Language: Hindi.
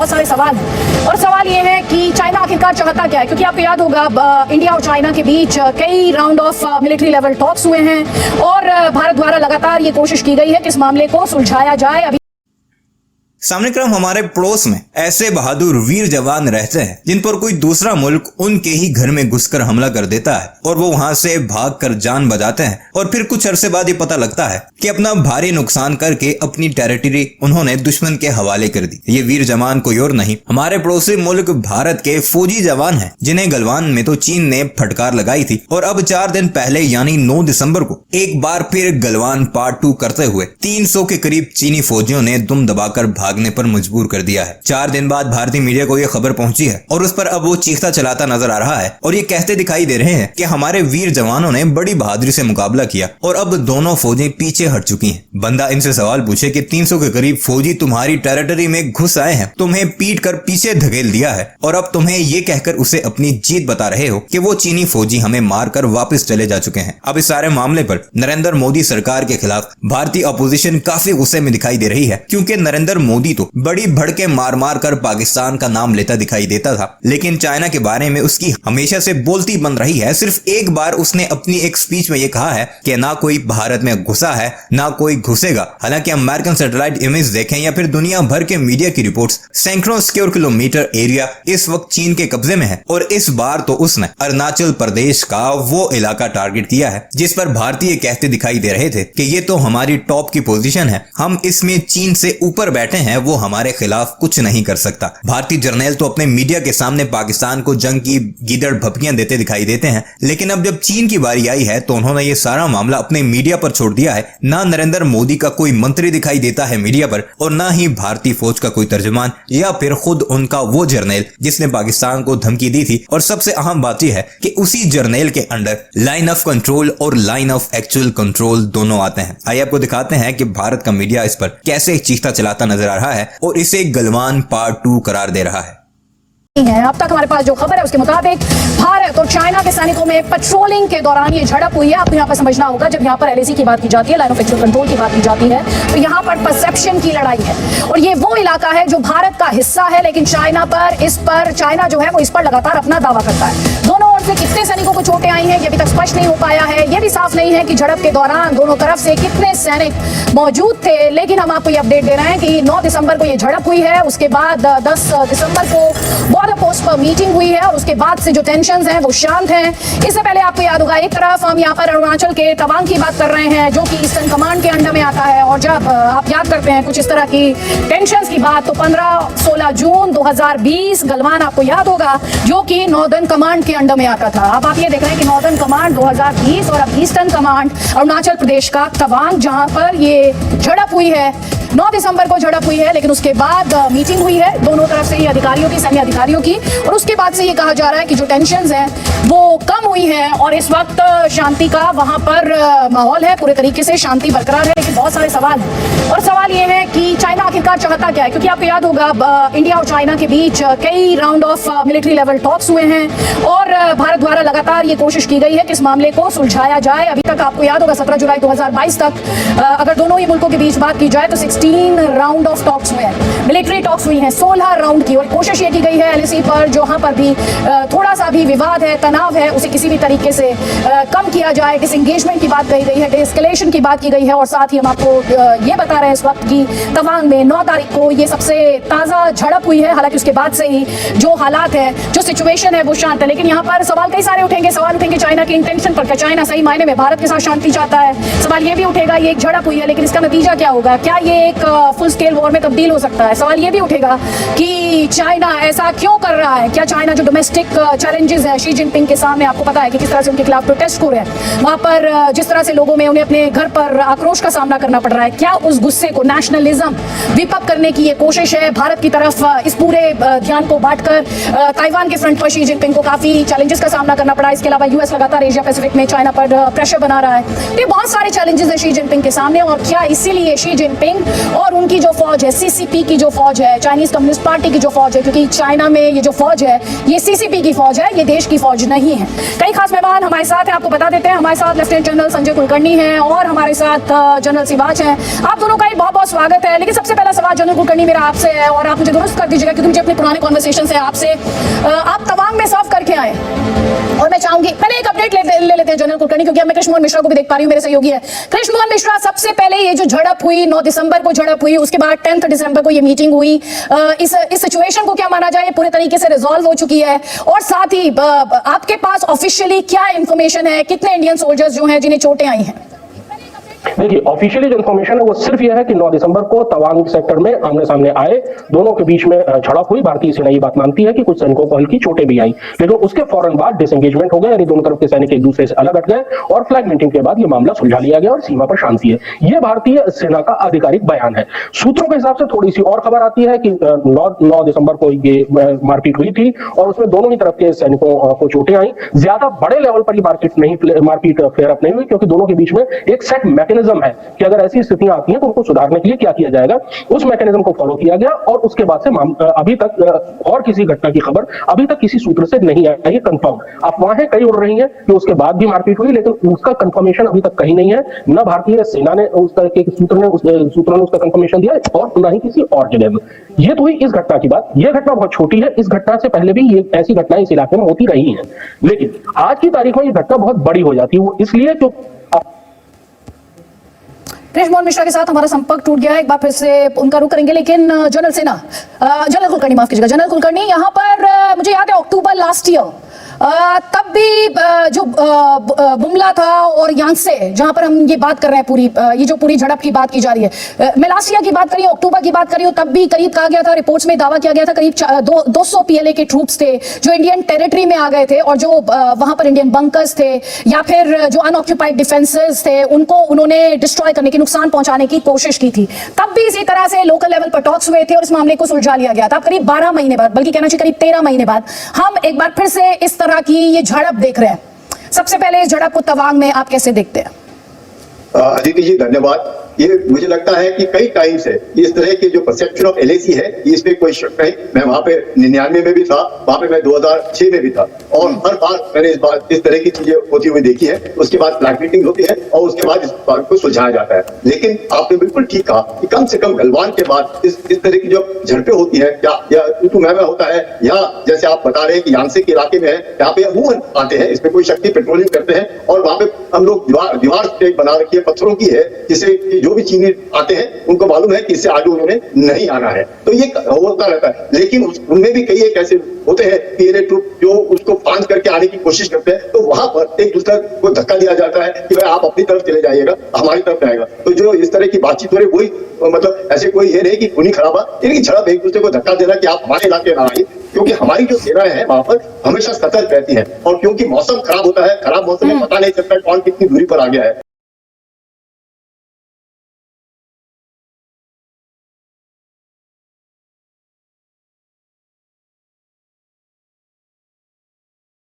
बहुत सारे सवाल हैं और सवाल ये है कि चाइना आखिरकार चाहता क्या है, क्योंकि आपको याद होगा इंडिया और चाइना के बीच कई round of military level talks हुए हैं और भारत द्वारा लगातार ये कोशिश की गई है कि इस मामले को सुलझाया जाए। अभी सामने क्रम हमारे पड़ोस में ऐसे बहादुर वीर जवान रहते हैं जिन पर कोई दूसरा मुल्क उनके ही घर में घुसकर हमला कर देता है और वो वहां से भागकर जान बचाते हैं और फिर कुछ अरसे बाद ये पता लगता है कि अपना भारी नुकसान करके अपनी टेरिटरी उन्होंने दुश्मन के हवाले कर दी। ये वीर जवान कोई और नहीं, हमारे पड़ोसी मुल्क भारत के फौजी जवान हैं, जिन्हें गलवान में तो चीन ने फटकार लगाई थी और अब 4 दिन पहले यानी 9 दिसंबर को एक बार फिर गलवान पार्ट 2 करते हुए 300 के करीब चीनी फौजियों ने दुम दबाकर भागने पर मजबूर कर दिया है। 4 दिन बाद भारतीय मीडिया को यह खबर पहुंची है और उस पर अब वो चीखता चलाता नजर आ रहा है और ये कहते दिखाई दे रहे हैं कि हमारे वीर जवानों ने बड़ी बहादुरी से मुकाबला किया और अब दोनों फौजें पीछे हट चुकी हैं। बंदा इनसे सवाल पूछे कि 300 के करीब फौजी तुम्हारी टेरिटरी में घुस आए हैं, तुम्हें पीट कर पीछे धकेल दिया है और अब तुम्हें ये कहकर उसे अपनी जीत बता रहे हो कि वो चीनी फौजी हमें मारकर वापस चले जा चुके हैं। अब इस सारे मामले पर नरेंद्र मोदी सरकार के खिलाफ भारतीय अपोजिशन काफी गुस्से में दिखाई दे रही है, क्योंकि नरेंद्र मोदी तो बड़ी भड़के मार मार कर पाकिस्तान का नाम लेता दिखाई देता था, लेकिन चाइना के बारे में उसकी हमेशा से बोलती बन रही है। सिर्फ एक बार उसने अपनी एक स्पीच में यह कहा है कि ना कोई भारत में घुसा है ना कोई घुसेगा। हालांकि अमेरिकन सैटेलाइट इमेज देखें या फिर दुनिया भर के मीडिया की रिपोर्ट्स, सैकड़ों स्क्वायर किलोमीटर एरिया इस वक्त चीन के कब्जे में है और इस बार तो उसने अरुणाचल प्रदेश का वो इलाका टारगेट किया है जिस पर भारतीय कहते दिखाई दे रहे थे कि ये तो हमारी टॉप की पोजीशन है, हम इसमें चीन से ऊपर बैठे हैं, वो हमारे खिलाफ कुछ नहीं कर सकता। भारतीय जर्नल तो अपने मीडिया के सामने पाकिस्तान को जंग की गीदड़ भपकियां देते दिखाई देते हैं, लेकिन अब जब चीन की बारी आई है तो उन्होंने ये सारा मामला अपने मीडिया पर छोड़ दिया है। ना नरेंद्र मोदी का कोई मंत्री दिखाई देता है मीडिया पर और ना ही भारतीय फौज का कोई तर्जुमान या फिर खुद उनका वो जर्नल जिसने पाकिस्तान को धमकी दी थी। और सबसे अहम बात यह है कि उसी जर्नल के अंडर लाइन ऑफ कंट्रोल और लाइन ऑफ एक्चुअल कंट्रोल दोनों आते हैं। आइए आपको दिखाते हैं कि भारत का मीडिया इस पर कैसे चीखता चलाता नजर आ रहा है और इसे गलवान पार्ट 2 करार दे रहा है। अब तक हमारे पास जो खबर है उसके मुताबिक भारत और चाइना के सैनिकों में पेट्रोलिंग के दौरान ये झड़प हुई है। आपको यहाँ पर समझना होगा, जब यहाँ पर LAC की बात की जाती है, लाइन ऑफ एक्चुअल कंट्रोल की बात की जाती है, तो यहाँ पर परसेप्शन की लड़ाई है और ये वो इलाका है जो भारत का हिस्सा है, लेकिन चाइना जो है वो इस पर लगातार अपना दावा करता है। दोनों ओर से कितने सैनिकों को चोटें आई हैं ये अभी तक स्पष्ट नहीं हो पाया है। ये भी साफ नहीं है कि झड़प के दौरान दोनों तरफ से कितने सैनिक मौजूद थे, लेकिन हम आपको ये अपडेट दे रहे हैं कि 9 दिसंबर को ये झड़प हुई है। उसके बाद 10 दिसंबर को बॉर्डर पोस्ट पर मीटिंग हुई है और उसके बाद से जो टेंशंस हैं वो शांत हैं। इससे पहले आपको याद होगा, एक तरफ हम यहाँ पर अरुणाचल के तवांग की बात कर रहे हैं जो कि ईस्टर्न कमांड के अंडर में आता है, और जब आप याद करते हैं कुछ इस तरह की टेंशंस की बात तो 15-16 जून 2020 गलवान आपको याद होगा जो कि नॉर्दर्न कमांड के अंडर में आता था। अब आप ये देख रहे हैं कि नॉर्दर्न कमांड 2020 और अब ईस्टर्न कमांड अरुणाचल प्रदेश का तवांग, जहां पर ये झड़प हुई है। 9 दिसंबर को झड़प हुई है, लेकिन उसके बाद मीटिंग हुई है दोनों तरफ से ही अधिकारियों की, सैन्य अधिकारियों की, और उसके बाद से ये कहा जा रहा है कि जो टेंशंस हैं वो कम हुई है और इस वक्त शांति का वहां पर माहौल है, पूरे तरीके से शांति बरकरार है। लेकिन बहुत सारे सवाल हैं और सवाल ये है कि चाइना आखिरकार चाहता क्या है, क्योंकि आपको याद होगा इंडिया और चाइना के बीच कई round of military level talks हुए हैं और भारत द्वारा लगातार ये कोशिश की गई है कि इस मामले को सुलझाया जाए। अभी तक आपको याद होगा 17 जुलाई 2022 तक अगर दोनों ही मुल्कों के बीच बात की जाए तो 16 राउंड ऑफ टॉक्स हुए हैं, मिलिट्री टॉक्स हुई हैं 16 राउंड की, और कोशिश ये की गई है LAC पर जहां पर भी थोड़ा सा भी विवाद है, तनाव है, उसे किसी भी तरीके से कम किया जाए। डिसएंगेजमेंट की बात कही गई है, डिस्कलेशन की बात की गई है और साथ ही हम आपको ये बता रहे हैं इस वक्त की तवांग में 9 तारीख को ये सबसे ताज़ा झड़प हुई है। हालांकि उसके बाद से ही जो हालात है, जो सिचुएशन है वो शांत है, लेकिन यहाँ पर सवाल कई सारे उठेंगे। सवाल उठेंगे चाइना के इंटेंशन पर, क्या चाइना सही मायने में भारत के साथ शांति चाहता है। सवाल ये भी उठेगा ये एक झड़प हुई है लेकिन इसका नतीजा क्या होगा, क्या ये एक फुल स्केल वॉर में तब्दील हो सकता है। सवाल ये भी उठेगा कि चाइना ऐसा क्यों कर रहा है, क्या चाइना जो डोमेस्टिक चैलेंजेस है शी जिनपिंग के सामने, आपको पता है कि किस तरह से उनके खिलाफ प्रोटेस्ट हो रहे हैं, वहां पर जिस तरह से लोगों में उन्हें अपने घर पर आक्रोश का सामना करना पड़ रहा है, क्या उस गुस्से को नेशनलिज्म विपक करने की ये कोशिश है भारत की तरफ इस पूरे ध्यान को बांटकर। ताइवान के फ्रंट पर शी जिनपिंग को काफी चैलेंजेस का सामना करना पड़ा, इसके अलावा US लगातार एशिया पैसिफिक में चाइना पर प्रेशर बना रहा है। तो ये बहुत सारे चैलेंजेस है शी जिनपिंग के सामने, और क्या इसीलिए शी जिनपिंग और उनकी जो फौज है, सीसीपी की जो फौज है, चाइनीज कम्युनिस्ट पार्टी की जो फौज है, क्योंकि चाइना में ये जो फौज है ये सीसीपी की फौज है, ये देश की फौज नहीं है। कई खास मेहमान हमारे साथ हैं, आपको बता देते हैं। हमारे साथ लेफ्टिनेंट जनरल संजय कुलकर्णी हैं और हमारे साथ जनरल सिवाच हैं। आप दोनों का ही बहुत बहुत स्वागत है। लेकिन सबसे पहला सवाल जनरल कुलकर्णी मेरा आपसे है, और आप मुझे दुरुस्त कर दीजिएगा क्योंकि मुझे अपने पुराने कॉन्वर्सेशन से आपसे आप तवांग में सर्व करके आए, और मैं चाहूंगी पहले एक अपडेट ले लेते हैं जनरल कुलकर्णी, क्योंकि मैं कृष्ण मोहन मिश्रा को भी देख पा रही हूँ, मेरे सहयोगी है कृष्ण मोहन मिश्रा। सबसे पहले ये जो झड़प हुई 9 दिसंबर को झड़प हुई, उसके बाद 10 दिसंबर को ये मीटिंग हुई, इस सिचुएशन को क्या माना जाए, पूरे तरीके से रिजॉल्व हो चुकी है? और साथ ही आपके पास ऑफिशियली क्या इंफॉर्मेशन है, कितने इंडियन सोल्जर्स जो हैं जिन्हें चोटें आई हैं? देखिए, ऑफिशियली जो इन्फॉर्मेशन है वो सिर्फ यह है कि 9 दिसंबर को तवांग सेक्टर में आमने सामने आए, दोनों के बीच में झड़प हुई। भारतीय सेना ये बात मानती है कि कुछ सैनिकों को हल्की चोटें भी आई, लेकिन उसके फौरन बाद डिसएंगेजमेंट हो गया, यानी दोनों तरफ के सैनिक एक दूसरे से अलग हट गए और फ्लैग मीटिंग के बाद ये मामला सुलझा लिया गया और सीमा पर शांति है। ये भारतीय सेना का आधिकारिक बयान है। सूत्रों के हिसाब से थोड़ी सी और खबर आती है कि 9 दिसंबर को ये मारपीट हुई थी और उसमें दोनों ही तरफ के सैनिकों को चोटें आई। ज्यादा बड़े लेवल पर मारपीट फ्लेयर अप नहीं हुई, क्योंकि दोनों के बीच में एक सेट मैकेनिज्म है कि अगर ऐसी स्थितियां आती हैं तो उनको सुधारने के लिए क्या किया जाएगा। उस मैकेनिज्म को फॉलो किया गया और उसके बाद से अभी तक और किसी घटना की खबर अभी तक किसी सूत्र से नहीं आई है कंफर्म। अफवाहें कई उड़ रही हैं कि उसके बाद भी मारपीट हुई, लेकिन उसका कंफर्मेशन अभी तक कहीं नहीं है। न भारतीय सेना ने उस तरह के सूत्रों ने उसका कंफर्मेशन दिया और न ही किसी और जगह में। ये तो हुई इस घटना की बात। यह घटना बहुत छोटी है, इस घटना से पहले भी ये ऐसी घटनाएं इस इलाके में होती रही हैं, लेकिन आज की तारीख में ये घटना बहुत बड़ी हो जाती है। वो इसलिए जो कृष्ण मोहन मिश्रा के साथ हमारा संपर्क टूट गया है, एक बार फिर से उनका रुख करेंगे। लेकिन जनरल कुलकर्णी, माफ कीजिएगा जनरल कुलकर्णी, यहाँ पर मुझे याद है अक्टूबर लास्ट ईयर तब भी जो बुमला था और यांगसे, जहां पर हम ये बात कर रहे हैं पूरी ये जो पूरी झड़प की बात की जा रही है, मैं लास्ट ईयर की बात करी, अक्टूबर की बात करी हूं, तब भी करीब कहा गया था, रिपोर्ट्स में दावा किया गया था करीब 200 पीएलए के ट्रूप्स थे जो इंडियन टेरिटरी में आ गए थे और जो वहां पर इंडियन बंकर्स थे या फिर जो अनऑक्यूपाइड डिफेंसेस थे उनको उन्होंने डिस्ट्रॉय करने की, नुकसान पहुंचाने की कोशिश की थी। तब भी इसी तरह से लोकल लेवल पर टॉक्स हुए थे और इस मामले को सुलझा लिया गया था। अब करीब 12 महीने बाद, बल्कि कहना चाहिए करीब 13 महीने बाद, हम एक बार फिर से इस तरह की ये झड़प देख रहे हैं। सबसे पहले इस झड़प को तवांग में आप कैसे देखते हैं? अदिति जी धन्यवाद। ये मुझे लगता है कि कई टाइम से इस तरह की जो परसेप्शन ऑफ एलएसी है इस पे कोई शक नहीं। मैं वहां पे 99 में भी था, वहां पे मैं 2006 में भी था और हर बार मैंने इस तरह की चीजें होती हुई देखी है। उसके बाद फ्लैग मीटिंग होती है और उसके बाद इस बात को सुलझाया जाता है। लेकिन आपने बिल्कुल ठीक कहा कि कम से कम गलवान के बाद इस तरह की जो झड़पें होती है या मैं होता है, या जैसे आप बता रहे हैं कि यांगसे के इलाके में है, यहाँ पे अमूमन आते हैं, इसमें कोई शक्ति पेट्रोलिंग करते हैं और वहां पे हम लोग दीवार बना रखी है, पत्थरों की है, जिसे जो भी चीनी आते हैं उनको मालूम है कि इससे आगे उन्होंने नहीं आना है, तो ये होता रहता है। लेकिन उनमें भी कई एक ऐसे होते हैं पीएलए ट्रूप जो उसको फांस करके आने की कोशिश करते हैं, तो वहां पर एक दूसरे को धक्का दिया जाता है कि भाई आप अपनी तरफ चले जाइएगा, हमारी तरफ आएगा। तो जो इस तरह की बातचीत हो रही वही, मतलब ऐसे कोई ये नहीं कि खूनी खराबा, इनकी झड़प एक दूसरे को धक्का देना कि आप हमारे इलाके ना आइए, क्योंकि हमारी जो सेनाएं हैं वहां पर हमेशा सतर्क रहती है और क्योंकि मौसम खराब होता है, खराब मौसम में पता नहीं चलता कौन कितनी दूरी पर आ गया है।